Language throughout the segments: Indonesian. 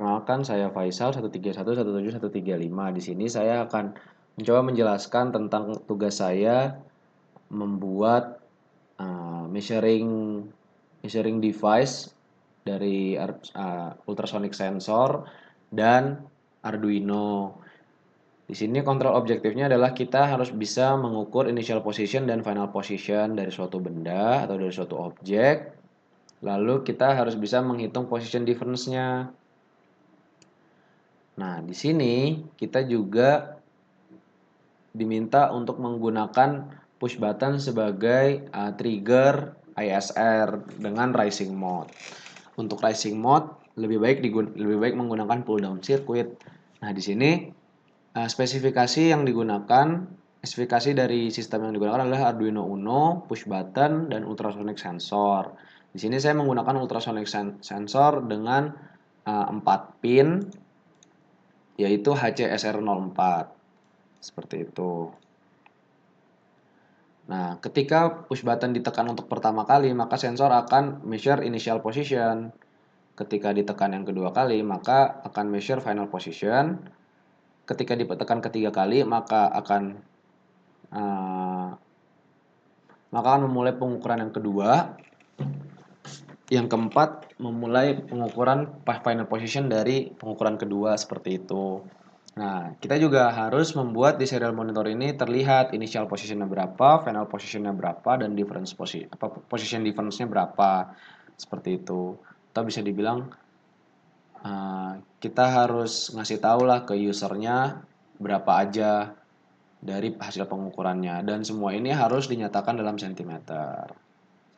Perkenalkan, saya Faisal 1311735. Di sini saya akan mencoba menjelaskan tentang tugas saya membuat measuring device dari ultrasonic sensor dan Arduino. Di sini kontrol objektifnya adalah kita harus bisa mengukur initial position dan final position dari suatu benda atau dari suatu objek. Lalu kita harus bisa menghitung position difference-nya. Nah, di sini kita juga diminta untuk menggunakan push button sebagai trigger ISR dengan rising mode. Untuk rising mode lebih baik menggunakan pull down circuit. Nah, di sini spesifikasi dari sistem yang digunakan adalah Arduino Uno, push button, dan ultrasonic sensor. Di sini saya menggunakan ultrasonic sensor dengan 4 pin, yaitu HCSR04. Seperti itu. Nah, ketika push button ditekan untuk pertama kali, maka sensor akan measure initial position. Ketika ditekan yang kedua kali, maka akan measure final position. Ketika ditekan ketiga kali, maka akan memulai pengukuran yang kedua. Yang keempat, memulai pengukuran final position dari pengukuran kedua, seperti itu. Nah, kita juga harus membuat di serial monitor ini terlihat initial positionnya berapa, final positionnya berapa, dan position difference-nya berapa. Seperti itu. Atau bisa dibilang kita harus ngasih tahu lah ke usernya berapa aja dari hasil pengukurannya. Dan semua ini harus dinyatakan dalam sentimeter.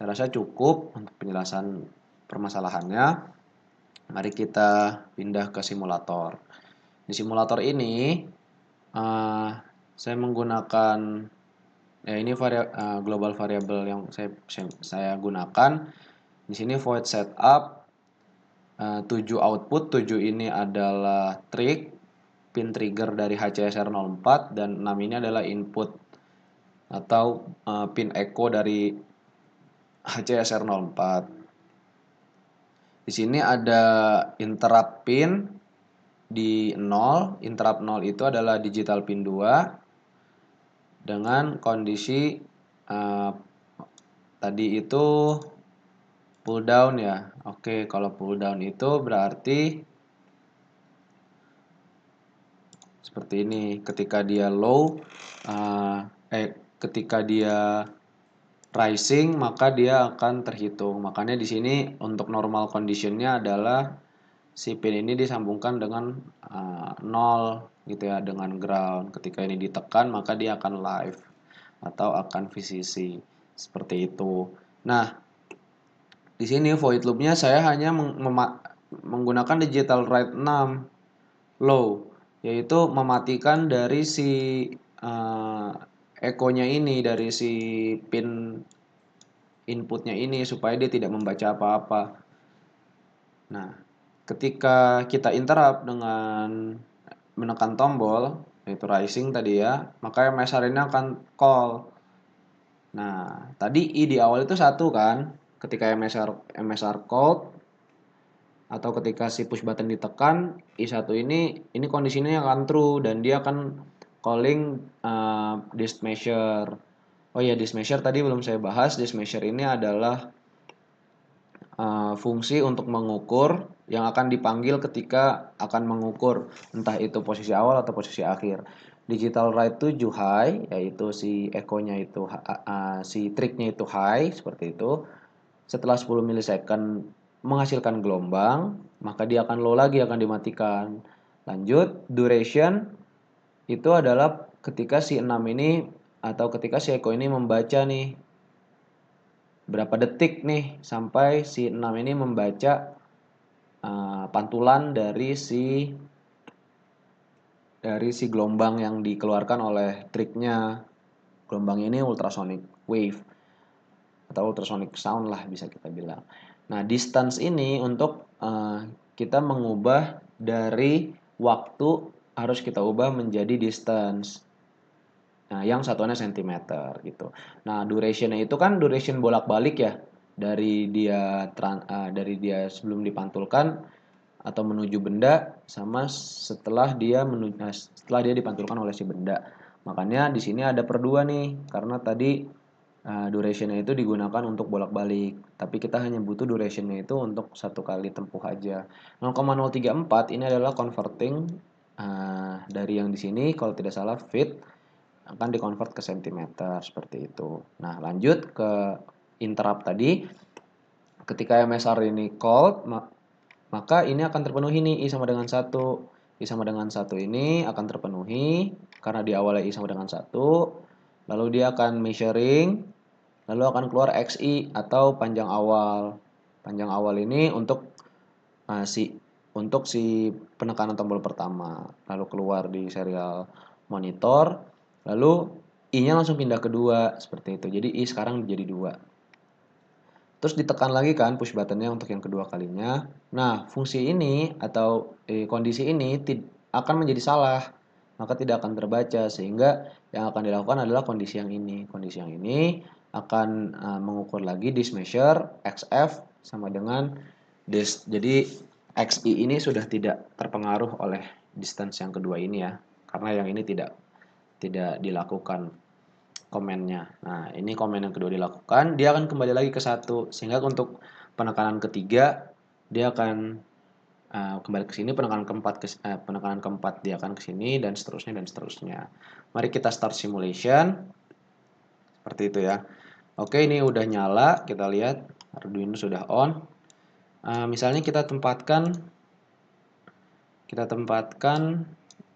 Saya rasa cukup untuk penjelasan permasalahannya. Mari kita pindah ke simulator. Di simulator ini saya menggunakan ini global variable yang saya gunakan. Di sini void setup 7 output, 7 ini adalah pin trigger dari HCSR04, dan 6 ini adalah input atau pin echo dari HCSR04. Di sini ada interrupt pin di 0. Interrupt 0 itu adalah digital pin 2 dengan kondisi tadi itu pull down ya. Oke, kalau pull down itu berarti seperti ini. Ketika dia low, ketika dia rising, maka dia akan terhitung. Makanya di sini untuk normal conditionnya adalah si pin ini disambungkan dengan 0 gitu ya, dengan ground. Ketika ini ditekan, maka dia akan live atau akan VCC. Seperti itu. Nah, di sini void loopnya saya hanya menggunakan digital write 6 low, yaitu mematikan dari si echo-nya ini, dari si pin inputnya ini, supaya dia tidak membaca apa-apa. Nah, ketika kita interrupt dengan menekan tombol, yaitu rising tadi ya, maka MSR ini akan call. Nah, tadi I di awal itu 1 kan, ketika MSR call atau ketika si push button ditekan, I1 ini kondisinya akan true, dan dia akan calling disk measure. Oh iya, disk measure tadi belum saya bahas. Disk measure ini adalah fungsi untuk mengukur yang akan dipanggil ketika akan mengukur entah itu posisi awal atau posisi akhir. Digital write to high, yaitu si echo-nya itu si trigger-nya itu high, seperti itu. Setelah 10 milisecond menghasilkan gelombang, maka dia akan low lagi, akan dimatikan. Lanjut, duration itu adalah ketika si 6 ini atau ketika si echo ini membaca nih berapa detik nih sampai si 6 ini membaca pantulan dari si gelombang yang dikeluarkan oleh trigger-nya. Gelombang ini ultrasonic wave atau ultrasonic sound lah bisa kita bilang. Nah, distance ini untuk kita mengubah dari waktu harus kita ubah menjadi distance. Nah, yang satuannya sentimeter gitu. Nah, durationnya itu kan duration bolak-balik ya, dari dia sebelum dipantulkan atau menuju benda sama setelah dia dipantulkan oleh si benda. Makanya di sini ada per 2 nih, karena tadi durationnya itu digunakan untuk bolak-balik, tapi kita hanya butuh durationnya itu untuk satu kali tempuh aja. 0,034 ini adalah converting dari yang di sini, kalau tidak salah feet akan dikonvert ke centimeter seperti itu. Nah, lanjut ke interrupt tadi. Ketika MSR ini called, maka ini akan terpenuhi nih, I sama dengan 1. I sama dengan 1 ini akan terpenuhi karena di awalnya I sama dengan 1. Lalu dia akan measuring, lalu akan keluar XI atau panjang awal. Panjang awal ini untuk si penekanan tombol pertama. Lalu keluar di serial monitor, lalu I-nya langsung pindah ke 2 seperti itu. Jadi I sekarang jadi 2. Terus ditekan lagi kan push buttonnya untuk yang kedua kalinya. Nah, fungsi ini atau kondisi ini akan menjadi salah. Maka tidak akan terbaca, sehingga yang akan dilakukan adalah kondisi yang ini. Kondisi yang ini akan mengukur lagi disk measure XF sama dengan disk. Jadi XI ini sudah tidak terpengaruh oleh distance yang kedua ini ya. Karena yang ini tidak dilakukan komennya. Nah, ini komen yang kedua dilakukan, dia akan kembali lagi ke 1. Sehingga untuk penekanan ketiga, dia akan kembali ke sini, penekanan keempat dia akan ke sini, dan seterusnya dan seterusnya. Mari kita start simulation. Seperti itu ya. Oke, ini udah nyala, kita lihat Arduino sudah on. Misalnya kita tempatkan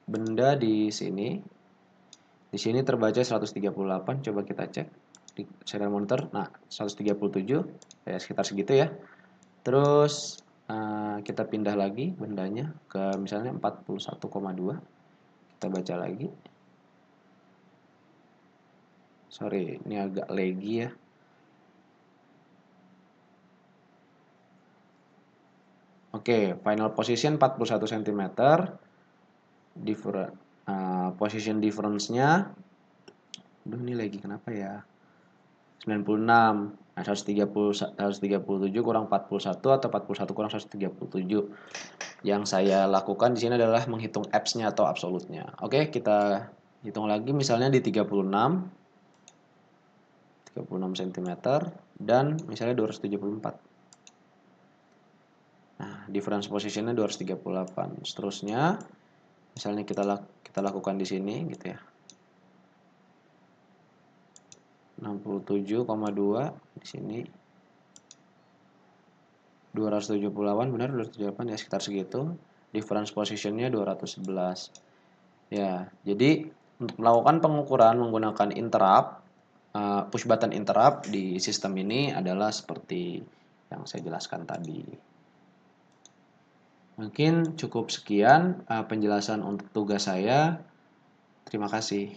benda di sini. Di sini terbaca 138, coba kita cek di serial monitor. Nah, 137, ya sekitar segitu ya. Terus kita pindah lagi bendanya ke misalnya 41,2. Kita baca lagi. Sorry, ini agak laggy ya. Oke, final position 41 cm. Position difference-nya, aduh ini lagi kenapa ya? 96. Nah, 137 kurang 41 atau 41 kurang 137. Yang saya lakukan di sini adalah menghitung apps-nya atau absolutnya. Oke, kita hitung lagi misalnya di 36 cm dan misalnya 274. Nah, difference position-nya 238. Seterusnya misalnya kita lakukan di sini gitu ya. 67,2 di sini. 278 benar, 278 ya, sekitar segitu. Difference positionnya 211. Ya, jadi untuk melakukan pengukuran menggunakan interrupt, push button interrupt di sistem ini adalah seperti yang saya jelaskan tadi. Mungkin cukup sekian penjelasan untuk tugas saya. Terima kasih.